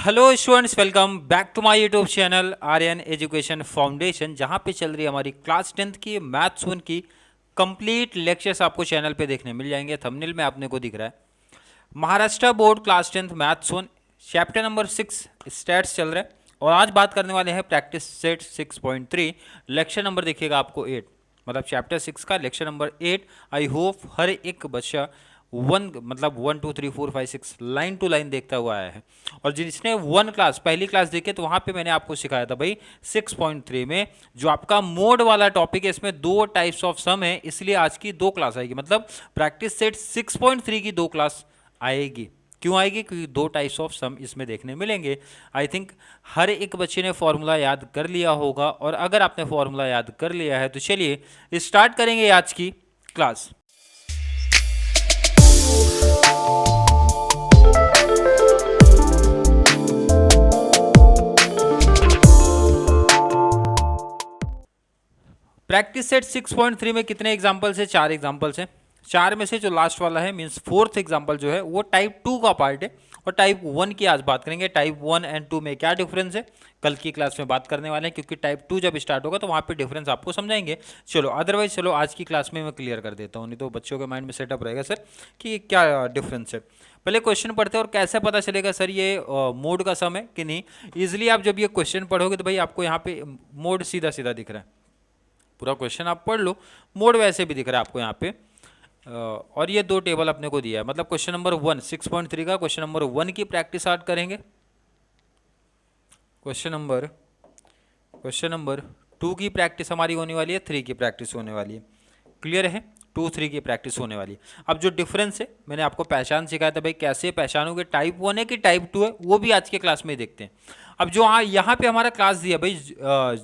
Hello students, welcome back to my YouTube channel Aryan education foundation, जहां पे चल रही है हमारी क्लास 10th की मैथ्स 1 की कंप्लीट लेक्चर्स आपको चैनल पे देखने मिल जाएंगे। थंबनेल में आपने को दिख रहा है Maharashtra board class 10th maths 1 chapter number 6 stats चल रहा है। और आज बात करने वाले हैं प्रैक्टिस सेट 6.3 लेक्चर नंबर देखिएगा आपको 8, मतलब चैप्टर 6 का लेक्चर नंबर 8। आई होप हर एक बच्चा 1 2 3 4 5 6 लाइन टू लाइन देखता हुआ आया है। और जिसने पहली क्लास देखी तो वहां पे मैंने आपको सिखाया था भाई 6.3 में जो आपका मोड वाला टॉपिक है, इसमें दो टाइप्स ऑफ सम है, इसलिए आज की दो क्लास आएगी। मतलब प्रैक्टिस सेट 6.3 की दो क्लास आएगी। क्यों आएगी? क्योंकि दो टाइप्स ऑफ सम इसमें देखने मिलेंगे। आई थिंक हर एक बच्चे ने फॉर्मूला याद कर लिया होगा, और अगर आपने फॉर्मूला याद कर लिया है तो चलिए स्टार्ट करेंगे आज की क्लास। प्रैक्टिस सेट 6.3 में कितने एग्जाम्पल्स है? 4 एग्जाम्पल्स हैं। 4 में से जो लास्ट वाला है मींस फोर्थ एग्जाम्पल जो है वो टाइप 2 का पार्ट है, और टाइप 1 की आज बात करेंगे। टाइप 1 एंड 2 में क्या डिफरेंस है कल की क्लास में बात करने वाले हैं, क्योंकि टाइप 2 जब स्टार्ट होगा तो वहाँ पे डिफरेंस आपको समझाएंगे। चलो अदरवाइज चलो आज की क्लास में मैं क्लियर कर देता हूँ, नहीं तो बच्चों के माइंड में सेटअप रहेगा सर कि क्या डिफरेंस है। पहले क्वेश्चन पढ़ते हैं और कैसे पता चलेगा सर ये मोड का सम है कि नहीं। ईजिली आप जब ये क्वेश्चन पढ़ोगे तो भाई आपको यहाँ पे मोड सीधा सीधा दिख रहा है, पूरा क्वेश्चन आप पढ़ लो, मोड वैसे भी दिख रहा है आपको यहाँ पे। और ये दो टेबल अपने को दिया है, मतलब क्वेश्चन नंबर 1 6.3 का क्वेश्चन नंबर 1 की प्रैक्टिस स्टार्ट करेंगे। क्वेश्चन नंबर 2 की प्रैक्टिस हमारी होने वाली है, 3 की प्रैक्टिस होने वाली है। क्लियर है? 2 3 की प्रैक्टिस होने वाली है। अब जो डिफरेंस है मैंने आपको पहचान सिखाया था भाई, कैसे पहचानोगे टाइप 1 है कि टाइप 2 है, वो भी आज के क्लास में देखते हैं। अब जो यहाँ पे हमारा क्लास दिया भाई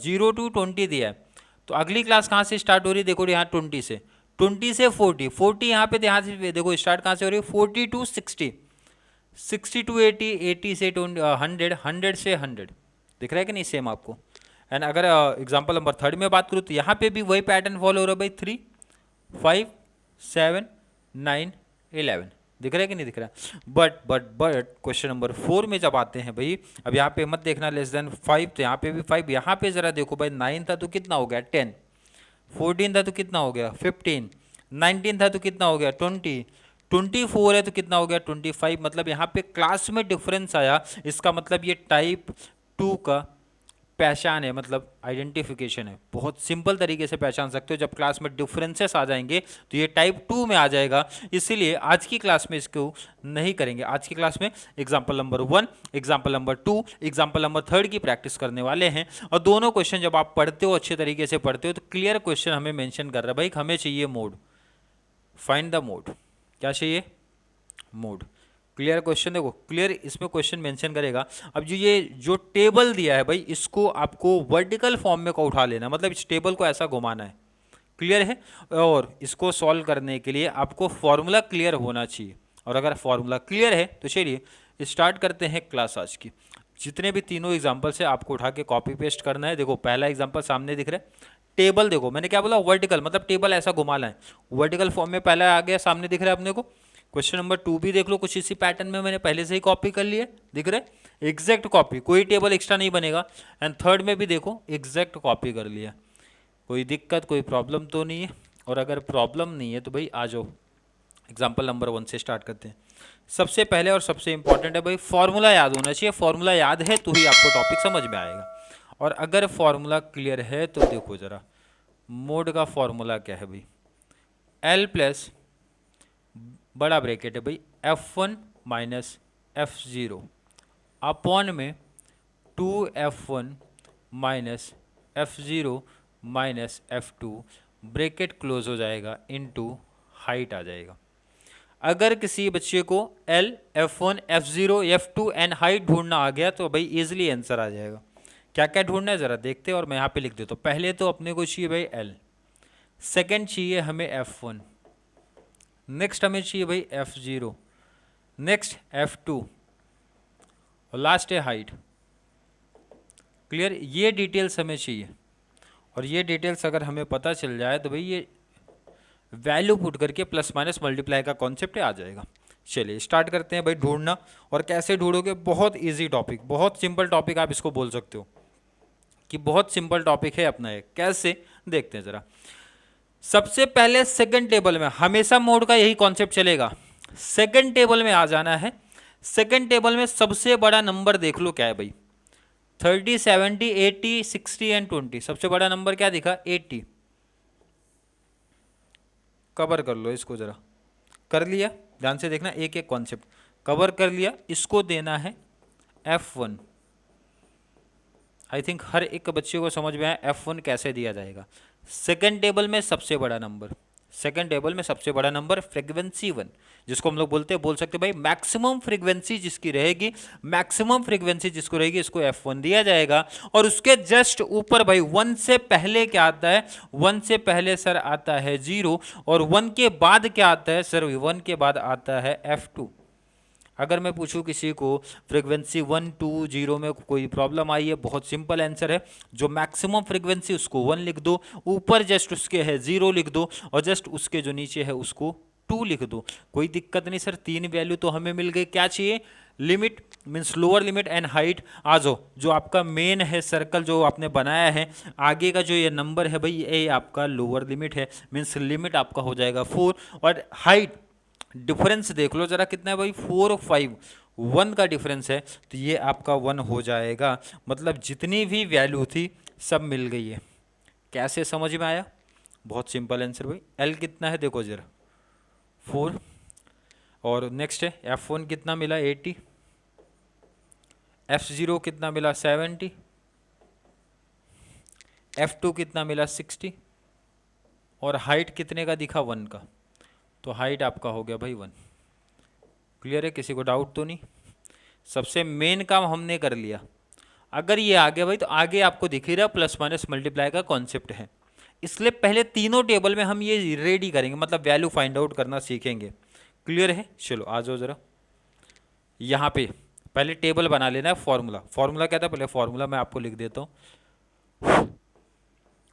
0 to 20 दिया है, तो अगली क्लास कहाँ से स्टार्ट हो रही है? देखो यहाँ 20 से 40 यहाँ पे ध्यान से देखो स्टार्ट कहाँ से हो रही है? 40 to 60, 60 to 80, 80 से 100, 100 से 100। दिख रहा है कि नहीं सेम आपको? एंड अगर एग्जांपल नंबर 3 में बात करूँ तो यहाँ पे भी वही पैटर्न फॉलो हो रहा है भाई, 3 5 7 9 11। दिख रहा है कि नहीं दिख रहा? बट क्वेश्चन नंबर 4 में जब आते हैं भाई, अब यहाँ पे मत देखना लेस देन 5, तो यहाँ पे भी 5। यहाँ पे जरा देखो भाई 9 था तो कितना हो गया? 10। 14 था तो कितना हो गया? 15। 19 था तो कितना हो गया? 20। 24 है तो कितना हो गया? 25। मतलब यहाँ पे क्लास में डिफरेंस आया, इसका मतलब ये टाइप 2 का पहचान है, मतलब आइडेंटिफिकेशन है। बहुत सिंपल तरीके से पहचान सकते हो, जब क्लास में डिफरेंसेस आ जाएंगे तो ये टाइप 2 में आ जाएगा। इसीलिए आज की क्लास में इसको नहीं करेंगे। आज की क्लास में example number 1, example number 2, example number 3 की प्रैक्टिस करने वाले हैं। और दोनों क्वेश्चन जब आप पढ़ते हो, अच्छे तरीके से पढ़ते हो, तो क्लियर क्वेश्चन हमें मेंशन कर रहा है भाई, हमें चाहिए मोड, फाइंड द मोड। क्या चाहिए? मोड। क्लियर क्वेश्चन देखो, क्लियर इसमें क्वेश्चन मेंशन करेगा। अब ये जो टेबल दिया है भाई, इसको आपको वर्टिकल फॉर्म में को उठा लेना, मतलब इस टेबल को ऐसा घुमाना है। क्लियर है? और इसको सॉल्व करने के लिए आपको फॉर्मूला क्लियर होना चाहिए, और अगर फॉर्मूला क्लियर है तो चलिए स्टार्ट करते हैं क्लास आज की। जितने भी तीनों एग्जाम्पल्स है आपको उठा के कॉपी पेस्ट करना है। देखो पहला एग्जाम्पल सामने दिख रहा है, टेबल देखो, मैंने क्या बोला? वर्टिकल, मतलब टेबल ऐसा घुमाना है। वर्टिकल फॉर्म में पहला आ गया, सामने दिख रहा है अपने को। क्वेश्चन नंबर 2 भी देख लो, कुछ इसी पैटर्न में मैंने पहले से ही कॉपी कर लिया, दिख रहा है? एग्जैक्ट कॉपी, कोई टेबल एक्स्ट्रा नहीं बनेगा। एंड थर्ड में भी देखो एग्जैक्ट कॉपी कर लिया। कोई दिक्कत, कोई प्रॉब्लम तो नहीं है? और अगर प्रॉब्लम नहीं है तो भाई आ जाओ, एग्जाम्पल नंबर 1 से स्टार्ट करते हैं। सबसे पहले और सबसे इंपॉर्टेंट है भाई, फॉर्मूला याद होना चाहिए। फॉर्मूला याद है तो ही आपको टॉपिक समझ में आएगा। और अगर फॉर्मूला क्लियर है तो देखो जरा, मोड का फॉर्मूला क्या है भाई? L प्लस बड़ा ब्रैकेट है भाई F1 माइनस F0 अपॉन में 2F1 minus F0 minus F2, bracket close हो जाएगा, इनटू हाइट आ जाएगा। अगर किसी बच्चे को L, F1, F0, F2 and height ढूंढना आ गया तो भाई इजीली आंसर आ जाएगा। क्या क्या ढूंढना है ज़रा देखते हैं, और मैं यहाँ पे लिख देता हूँ। पहले तो अपने को चाहिए भाई L, सेकेंड चाहिए हमें F1, नेक्स्ट हमें चाहिए भाई F0, नेक्स्ट F2, और लास्ट है हाइट। क्लियर? ये डिटेल्स हमें चाहिए, और ये डिटेल्स अगर हमें पता चल जाए तो भाई ये वैल्यू पुट करके प्लस माइनस मल्टीप्लाई का कॉन्सेप्ट आ जाएगा। चलिए स्टार्ट करते हैं भाई ढूंढना। और कैसे ढूंढोगे, बहुत इजी टॉपिक, बहुत सिंपल टॉपिक आप इसको बोल सकते हो कि बहुत सिंपल टॉपिक है अपना ये। कैसे देखते हैं जरा। सबसे पहले सेकंड टेबल में हमेशा मोड का यही कॉन्सेप्ट चलेगा। सेकंड टेबल में आ जाना है। सेकंड टेबल में सबसे बड़ा नंबर देख लो क्या है भाई, 30, 70, 80, 60 एंड 20। सबसे बड़ा नंबर क्या दिखा, 80। कवर कर लो इसको जरा, कर लिया, ध्यान से देखना, एक एक कॉन्सेप्ट कवर कर लिया। इसको देना है F1। आई थिंक हर एक बच्चे को समझ में आया F1 कैसे दिया जाएगा। सेकंड टेबल में सबसे बड़ा नंबर, सेकंड टेबल में सबसे बड़ा नंबर फ्रीक्वेंसी 1, जिसको हम लोग बोल सकते भाई मैक्सिमम फ्रीक्वेंसी जिसकी रहेगी, मैक्सिमम फ्रीक्वेंसी जिसको रहेगी इसको F1 दिया जाएगा। और उसके जस्ट ऊपर भाई 1 से पहले क्या आता है, 1 से पहले सर आता है 0, और 1 के बाद क्या आता है सर, 1 के बाद आता है F2। अगर मैं पूछूं किसी को फ्रीक्वेंसी 1, 2, 0 में कोई प्रॉब्लम आई है, बहुत सिंपल आंसर है, जो मैक्सिमम फ्रीक्वेंसी उसको 1 लिख दो, ऊपर जस्ट उसके है 0 लिख दो, और जस्ट उसके जो नीचे है उसको 2 लिख दो। कोई दिक्कत नहीं सर, 3 वैल्यू तो हमें मिल गई। क्या चाहिए, limit means lower limit and height. आ जाओ, जो आपका मेन है सर्कल जो आपने बनाया है, आगे का जो ये नंबर है भाई ये आपका लोअर लिमिट है, मीन्स लिमिट आपका हो जाएगा 4। और हाइट डिफरेंस देख लो जरा कितना है भाई, 4 और 5, 1 का डिफरेंस है, तो ये आपका 1 हो जाएगा। मतलब जितनी भी वैल्यू थी सब मिल गई है। कैसे समझ में आया, बहुत सिंपल आंसर भाई। L कितना है देखो जरा, 4। और नेक्स्ट है F1 कितना मिला, 80। F0 कितना मिला, 70। F2 कितना मिला, 60। और हाइट कितने का दिखा, 1 का, तो हाइट आपका हो गया भाई 1। क्लियर है, किसी को डाउट तो नहीं। सबसे मेन काम हमने कर लिया। अगर ये आ गया भाई तो आगे आपको दिख ही रहा प्लस माइनस मल्टीप्लाई का कॉन्सेप्ट है, इसलिए पहले तीनों टेबल में हम ये रेडी करेंगे, मतलब वैल्यू फाइंड आउट करना सीखेंगे। क्लियर है, चलो आ जाओ जरा। यहाँ पे पहले टेबल बना लेना है। फॉर्मूला, फॉर्मूला क्या था, पहले फॉर्मूला मैं आपको लिख देता हूँ।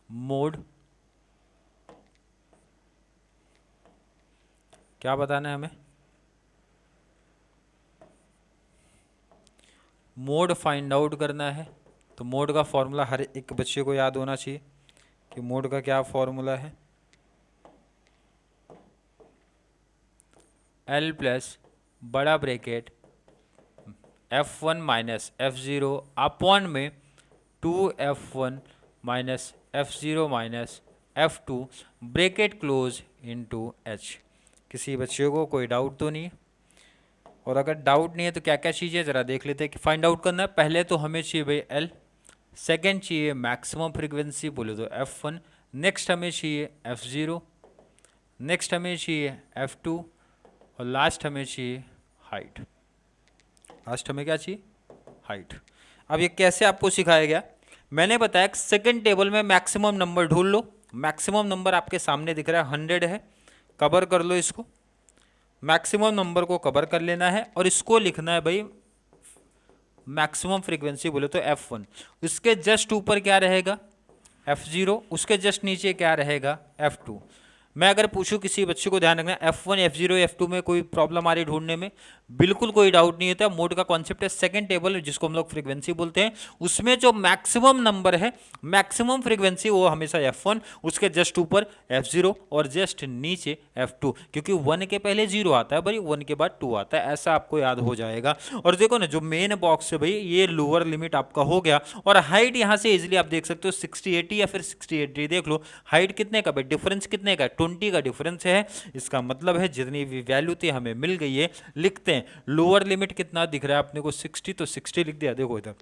मोड, क्या बताना है हमें, मोड फाइंड आउट करना है। तो मोड का फॉर्मूला हर एक बच्चे को याद होना चाहिए कि मोड का क्या फॉर्मूला है, L प्लस बड़ा bracket F1 minus F0 upon में 2F1 minus F0 minus F2 bracket close into H। किसी बच्चे को कोई डाउट तो नहीं है? और अगर डाउट नहीं है तो क्या क्या चीज़ें ज़रा देख लेते हैं कि फाइंड आउट करना है। पहले तो हमें चाहिए भाई L, सेकेंड चाहिए मैक्सिमम फ्रीक्वेंसी बोले तो F1, नेक्स्ट हमें चाहिए F0, नेक्स्ट हमें चाहिए F2, और लास्ट हमें चाहिए हाइट। लास्ट हमें क्या चाहिए, हाइट। अब ये कैसे आपको सिखाया गया, मैंने बताया कि सेकेंड टेबल में मैक्सिमम नंबर ढूंढ लो। मैक्सिमम नंबर आपके सामने दिख रहा है 100 है, कवर कर लो इसको। मैक्सिमम नंबर को कवर कर लेना है और इसको लिखना है भाई मैक्सिमम फ्रीक्वेंसी बोले तो F1। उसके जस्ट ऊपर क्या रहेगा, F0, उसके जस्ट नीचे क्या रहेगा, F2। मैं अगर पूछूं किसी बच्चे को, ध्यान रखना F1, F0, F2 में कोई प्रॉब्लम आ रही ढूंढने में, बिल्कुल कोई डाउट नहीं होता। मोड का कॉन्सेप्ट है सेकंड टेबल जिसको हम लोग फ्रीक्वेंसी बोलते हैं, उसमें जो मैक्सिमम नंबर है, मैक्सिमम फ्रीक्वेंसी वो हमेशा F1, उसके जस्ट ऊपर F0 और जस्ट नीचे F2, क्योंकि 1 के पहले 0 आता है भाई, 1 के बाद 2 आता है, ऐसा आपको याद हो जाएगा। और देखो ना जो मेन बॉक्स है भाई ये लोअर लिमिट आपका हो गया। और हाइट यहाँ से इजिली आप देख सकते हो 60, 80 या फिर 60, 80 देख लो। हाइट कितने का भाई, डिफरेंस कितने का, 20 का डिफरेंस है। इसका मतलब है जितनी भी वैल्यू थी हमें मिल गई है। लिखते हैं लोअर लिमिट कितना दिख रहा है अपने को, 60, तो 60 लिख दिया, देखो इधर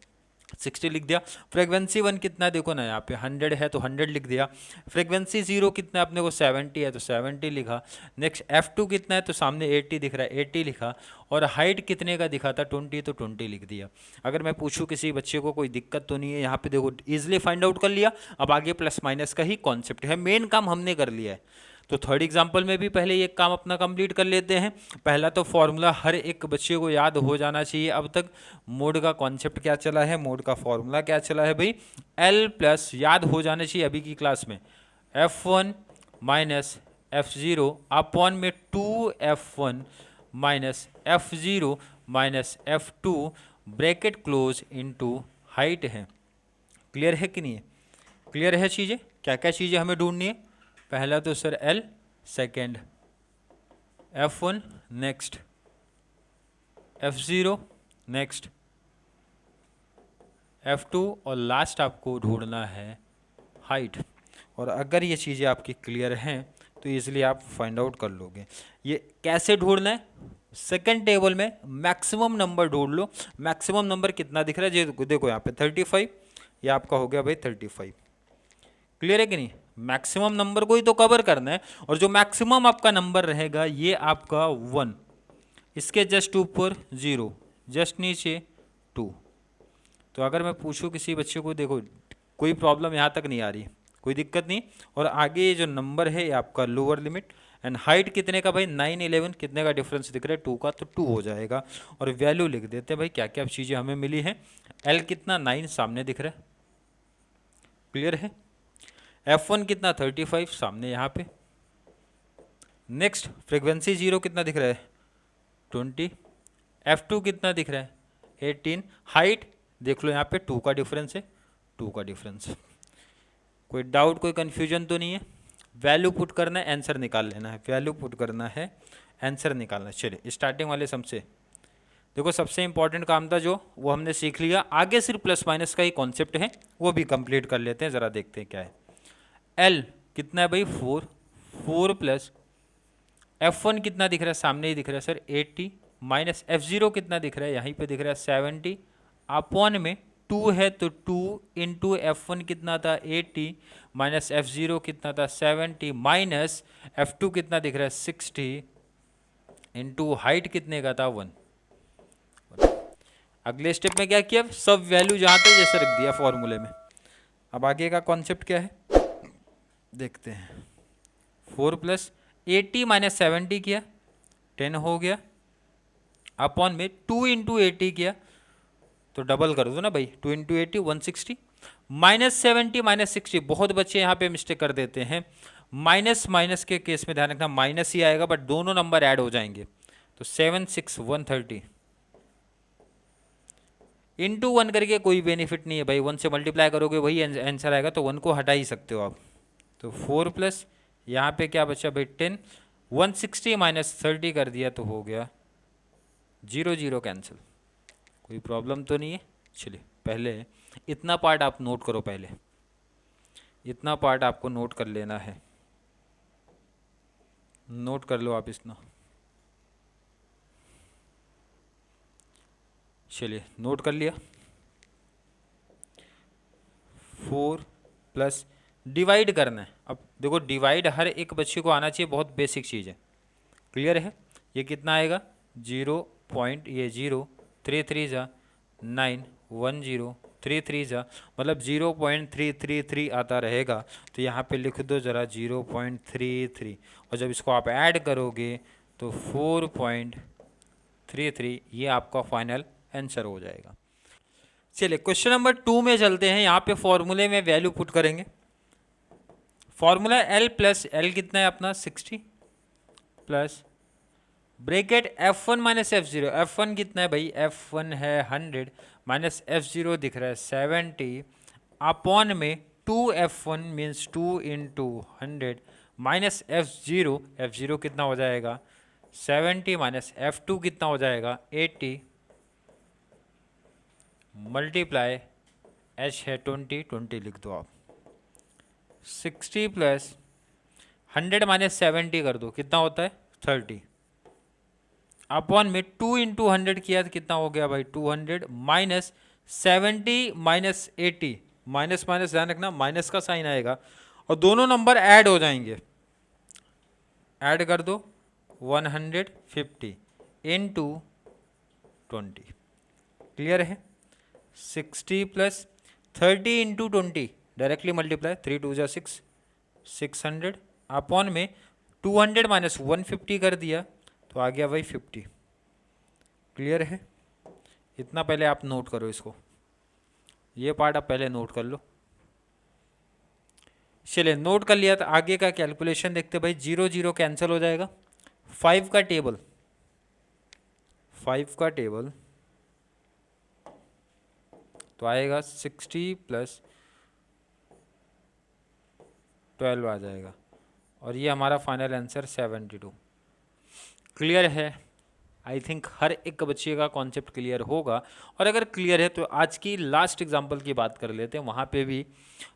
60 लिख दिया। फ्रीक्वेंसी 1 कितना देखो ना, यहाँ पे 100 है तो 100 लिख दिया। फ्रीक्वेंसी 0 कितना अपने को 70 है तो 70 लिखा। नेक्स्ट F2 कितना है तो सामने 80 दिख रहा है, 80 लिखा। और हाइट कितने का दिखा था 20, तो 20 लिख दिया। अगर मैं पूछूं किसी बच्चे को कोई दिक्कत तो नहीं है, यहाँ पे देखो इजिली फाइंड आउट कर लिया। अब आगे प्लस माइनस का ही कॉन्सेप्ट है, मेन काम हमने कर लिया है। तो थर्ड एग्जाम्पल में भी पहले ये काम अपना कंप्लीट कर लेते हैं। पहला तो फॉर्मूला हर एक बच्चे को याद हो जाना चाहिए अब तक। मोड का कॉन्सेप्ट क्या चला है, मोड का फॉर्मूला क्या चला है भाई, L प्लस याद हो जाना चाहिए अभी की क्लास में, F1 माइनस F0 अपॉन में 2F1 minus F0 minus F2 bracket close into height है। क्लियर है कि नहीं है? क्लियर है चीज़ें? क्या क्या चीज़ें हमें ढूंढनी है? पहला तो sir L, second F1, next F0, next F2 और लास्ट आपको ढूंढना है हाइट। और अगर ये चीज़ें आपकी क्लियर हैं तो ईजिली आप फाइंड आउट कर लोगे। ये कैसे ढूंढना है? सेकंड टेबल में मैक्सिमम नंबर ढूंढ लो। मैक्सिमम नंबर कितना दिख रहा है? ये देखो यहाँ पे 35, ये आपका हो गया भाई 35। क्लियर है कि नहीं? मैक्सिमम नंबर को ही तो कवर करना है, और जो मैक्सिमम आपका नंबर रहेगा ये आपका 1, इसके जस्ट ऊपर 0, जस्ट नीचे 2। तो अगर मैं पूछूं किसी बच्चे को, देखो कोई प्रॉब्लम यहाँ तक नहीं आ रही, कोई दिक्कत नहीं, और आगे ये जो नंबर है ये आपका लोअर लिमिट, एंड हाइट कितने का भाई 9, 11 कितने का डिफरेंस दिख रहा है 2 का, तो 2 हो जाएगा। और वैल्यू लिख देते हैं भाई क्या क्या चीज़ें हमें मिली हैं। एल कितना 9 सामने दिख रहा है, क्लियर है। F1 कितना 35 सामने यहाँ पे। नेक्स्ट फ्रीक्वेंसी 0 कितना दिख रहा है 20। F2 कितना दिख रहा है 18। हाइट देख लो यहाँ पे 2 का डिफरेंस है, 2 का डिफरेंस। कोई डाउट, कोई कन्फ्यूजन तो नहीं है? वैल्यू पुट करना है, आंसर निकाल लेना है। वैल्यू पुट करना है, आंसर निकालना है। चलिए स्टार्टिंग वाले सम से देखो, सबसे इंपॉर्टेंट काम था जो, वो हमने सीख लिया। आगे सिर्फ प्लस माइनस का ही कॉन्सेप्ट है, वो भी कंप्लीट कर लेते हैं। ज़रा देखते हैं क्या है। L कितना है भाई 4, 4 प्लस F1 कितना दिख रहा है सामने ही दिख रहा है सर 80, माइनस F0 कितना दिख रहा है यहीं पे दिख रहा है 70, अपॉन में 2 है तो 2 इंटू F1 कितना था 80, माइनस F0 कितना था 70, माइनस F2 कितना दिख रहा है 60, इंटू हाइट कितने का था 1। अगले स्टेप में क्या किया, सब वैल्यू जहाँ थे जैसे रख दिया फॉर्मूले में। अब आगे का कॉन्सेप्ट क्या है देखते हैं। 4 प्लस 80 माइनस 70 किया 10 हो गया, अपॉन में 2 इंटू 80 किया तो डबल कर दो ना भाई, 2 इंटू 80 160, माइनस 70 माइनस 60। बहुत बच्चे यहाँ पे मिस्टेक कर देते हैं, माइनस माइनस के केस में ध्यान रखना माइनस ही आएगा, बट दोनों नंबर ऐड हो जाएंगे। तो 7 6 130 इंटू 1 करके कोई बेनिफिट नहीं है भाई, 1 से मल्टीप्लाई करोगे वही आंसर आएगा, तो 1 को हटा ही सकते हो आप। तो 4 प्लस यहाँ पे क्या बचा भाई 10, 160 माइनस 30 कर दिया तो हो गया 0 0 कैंसिल। कोई प्रॉब्लम तो नहीं है? चलिए पहले इतना पार्ट आप नोट करो, पहले इतना पार्ट आपको नोट कर लेना है। नोट कर लो आप इतना। चलिए नोट कर लिया। 4 प्लस डिवाइड करना है। अब देखो डिवाइड हर एक बच्चे को आना चाहिए, बहुत बेसिक चीज़ है। क्लियर है? ये कितना आएगा 0 पॉइंट, ये 0 3 3 जा 9 1 0 3 3 जा मतलब 0.333 आता रहेगा। तो यहाँ पे लिख दो ज़रा 0.33, और जब इसको आप ऐड करोगे तो 4.33, ये आपका फाइनल आंसर हो जाएगा। चलिए क्वेश्चन नंबर 2 में चलते हैं। यहाँ पे फॉर्मूले में वैल्यू पुट करेंगे। फॉर्मूला L प्लस L कितना है अपना 60, plus bracket F1 minus F0। F1 कितना है भाई, F1 है 100, माइनस F0 दिख रहा है 70, अपॉन में 2F1 means 2 into 100, minus F0, F0 कितना हो जाएगा 70, माइनस F2 कितना हो जाएगा 80, मल्टीप्लाई H है 20, 20 लिख दो आप। 60 प्लस 100 माइनस 70 कर दो, कितना होता है 30, अपॉन में 2 इंटू 100 किया तो कितना हो गया भाई 200, माइनस 70 माइनस 80, माइनस माइनस ध्यान रखना माइनस का साइन आएगा, और दोनों नंबर ऐड हो जाएंगे। ऐड कर दो 150 इंटू 20। क्लियर है? 60 प्लस 30 इंटू 20 डायरेक्टली मल्टीप्लाई, 3 2 जा 6, 600, अपॉन में 200 माइनस 150 कर दिया तो आ गया भाई 50। क्लियर है? इतना पहले आप नोट करो इसको, ये पार्ट आप पहले नोट कर लो। चलिए नोट कर लिया तो आगे का कैलकुलेशन देखते भाई। 0 0 कैंसिल हो जाएगा। 5 का टेबल 5 का टेबल तो आएगा 60 + 12 आ जाएगा और ये हमारा फाइनल आंसर 72। क्लियर है? आई थिंक हर एक बच्चे का कॉन्सेप्ट क्लियर होगा। और अगर क्लियर है तो आज की लास्ट एग्जांपल की बात कर लेते हैं, वहाँ पे भी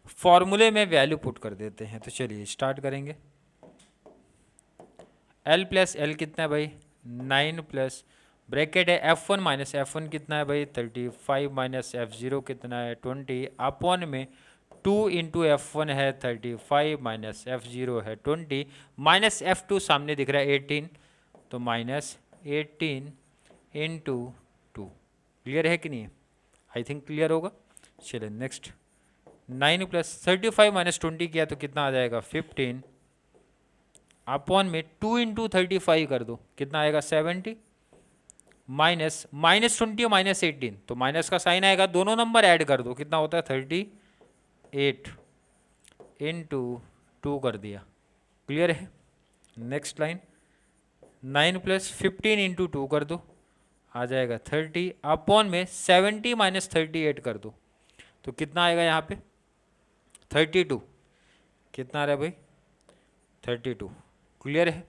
फॉर्मूले में वैल्यू पुट कर देते हैं। तो चलिए स्टार्ट करेंगे। L + L कितना है भाई? 9 प्लस ब्रैकेट है F1 - F1 कितना है भाई? 35 - F0 कितना है? 20 अपॉन में 2 × F1 है 35 - F0 है 20 माइनस F2 सामने दिख रहा है 18 तो -18 × 2। क्लियर है कि नहीं? आई थिंक क्लियर होगा। चलिए नेक्स्ट 9 + 35 - 20 किया तो कितना आ जाएगा? 15 अपॉन में 2 × 35 कर दो कितना आएगा? 70 माइनस -20 और -18 तो माइनस का साइन आएगा, दोनों नंबर ऐड कर दो कितना होता है? 38 × 2 कर दिया। क्लियर है? नेक्स्ट लाइन 9 + 15 × 2 कर दो आ जाएगा 30 अपॉन में 70 - 38 कर दो तो कितना आएगा यहाँ पे? 32। कितना आ रहा है भाई? 32। क्लियर है?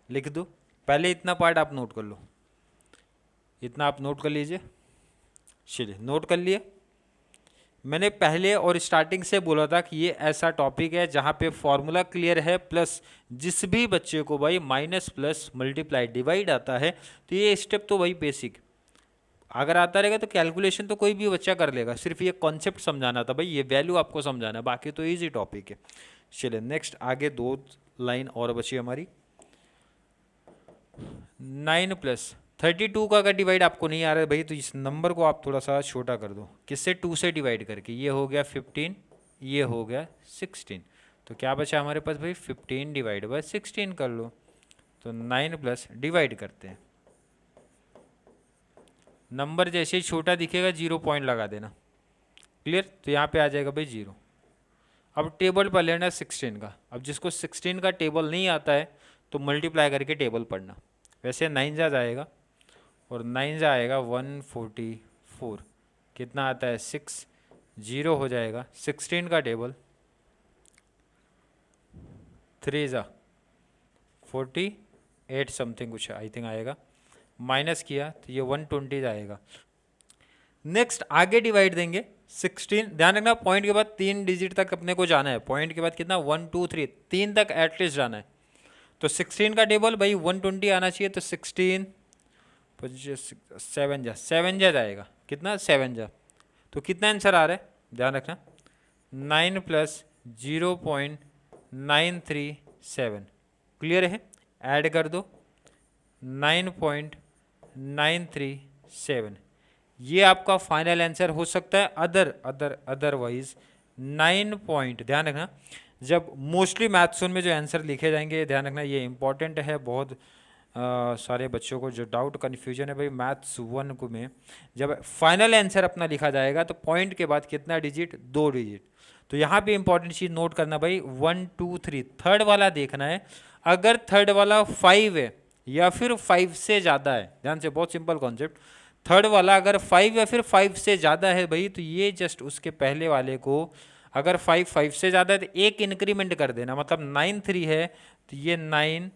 लिख दो। पहले इतना पार्ट आप नोट कर लो, इतना आप नोट कर लीजिए। चलिए नोट कर लिए। मैंने पहले और स्टार्टिंग से बोला था कि ये ऐसा टॉपिक है जहाँ पे फॉर्मूला क्लियर है, प्लस जिस भी बच्चे को भाई माइनस प्लस मल्टीप्लाई डिवाइड आता है तो ये स्टेप तो भाई बेसिक अगर आता रहेगा तो कैलकुलेशन तो कोई भी बच्चा कर लेगा। सिर्फ ये कॉन्सेप्ट समझाना था भाई, ये वैल्यू आपको समझाना, बाकी तो ईजी टॉपिक है। चलिए नेक्स्ट आगे 2 लाइन और बची हमारी। 9 + 32 का अगर डिवाइड आपको नहीं आ रहा है भाई तो इस नंबर को आप थोड़ा सा छोटा कर दो। किससे? 2 से डिवाइड करके। ये हो गया 15, ये हो गया 16 तो क्या बचा हमारे पास भाई? 15 / 16 कर लो। तो 9 + डिवाइड करते हैं, नंबर जैसे ही छोटा दिखेगा 0 पॉइंट लगा देना। क्लियर? तो यहाँ पे आ जाएगा भाई 0। अब टेबल पर लेना 16 का। अब जिसको 16 का टेबल नहीं आता है तो मल्टीप्लाई करके टेबल पढ़ना। वैसे 9 जा जाएगा और 9 जा आएगा 144। कितना आता है? 6। 0 हो जाएगा 16 का टेबल। 3 जा 48 समथिंग कुछ आई थिंक आएगा, माइनस किया तो ये 120 जाएगा। नेक्स्ट आगे डिवाइड देंगे 16। ध्यान रखना पॉइंट के बाद 3 डिजिट तक अपने को जाना है। पॉइंट के बाद कितना? 1 2 3 3 तक एटलीस्ट जाना है। तो 16 का टेबल भाई 120 आना चाहिए तो 16 7 जा जाएगा। कितना? 7 जा। तो कितना आंसर आ रहा है? ध्यान रखना 9 + 0.937। क्लियर है? ऐड कर दो 9.937। ये आपका फाइनल आंसर हो सकता है। Otherwise 9 point. ध्यान रखना जब मोस्टली मैथ्स में जो आंसर लिखे जाएंगे, ध्यान रखना ये इंपॉर्टेंट है बहुत सारे बच्चों को जो डाउट कन्फ्यूजन है भाई मैथ्स 1 को में जब फाइनल आंसर अपना लिखा जाएगा तो पॉइंट के बाद कितना डिजिट? 2 डिजिट। तो यहाँ पे इंपॉर्टेंट चीज़ नोट करना भाई 1 2 3 थर्ड वाला देखना है। अगर थर्ड वाला 5 है या फिर 5 से ज़्यादा है, ध्यान से बहुत सिंपल कॉन्सेप्ट, थर्ड वाला अगर 5 या फिर 5 से ज़्यादा है भाई तो ये जस्ट उसके पहले वाले को अगर 5 से ज़्यादा है तो एक इंक्रीमेंट कर देना, मतलब 9 3 है तो ये 9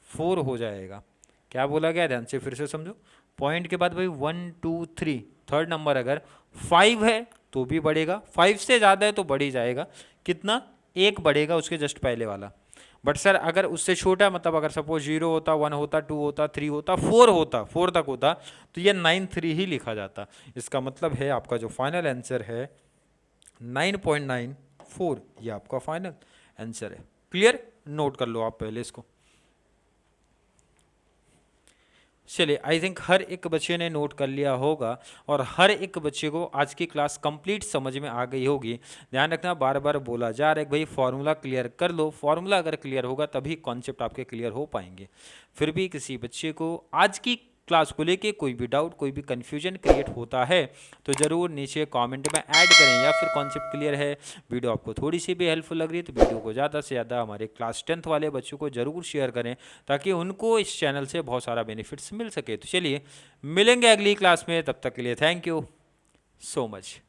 4 हो जाएगा। क्या बोला गया? ध्यान से फिर से समझो। पॉइंट के बाद भाई 1 2 3 थर्ड नंबर अगर 5 है तो भी बढ़ेगा, 5 से ज़्यादा है तो बढ़ ही जाएगा। कितना? 1 बढ़ेगा उसके जस्ट पहले वाला। बट सर अगर उससे छोटा, मतलब अगर सपोज 0 होता, 1 होता, 2 होता, 3 होता, 4 होता, 4 तक होता तो ये 9 3 ही लिखा जाता। इसका मतलब है आपका जो फाइनल आंसर है 9.94, ये आपका फाइनल आंसर है। क्लियर? नोट कर लो आप पहले इसको। चलिए आई थिंक हर एक बच्चे ने नोट कर लिया होगा और हर एक बच्चे को आज की क्लास कंप्लीट समझ में आ गई होगी। ध्यान रखना बार बार बोला जा रहा है भाई फॉर्मूला क्लियर कर लो, फॉर्मूला अगर क्लियर होगा तभी कॉन्सेप्ट आपके क्लियर हो पाएंगे। फिर भी किसी बच्चे को आज की क्लास को लेके कोई भी डाउट, कोई भी कन्फ्यूजन क्रिएट होता है तो ज़रूर नीचे कमेंट में ऐड करें, या फिर कॉन्सेप्ट क्लियर है, वीडियो आपको थोड़ी सी भी हेल्पफुल लग रही है तो वीडियो को ज़्यादा से ज़्यादा हमारे क्लास 10th वाले बच्चों को ज़रूर शेयर करें ताकि उनको इस चैनल से बहुत सारा बेनिफिट्स मिल सके। तो चलिए मिलेंगे अगली क्लास में, तब तक के लिए थैंक यू सो मच।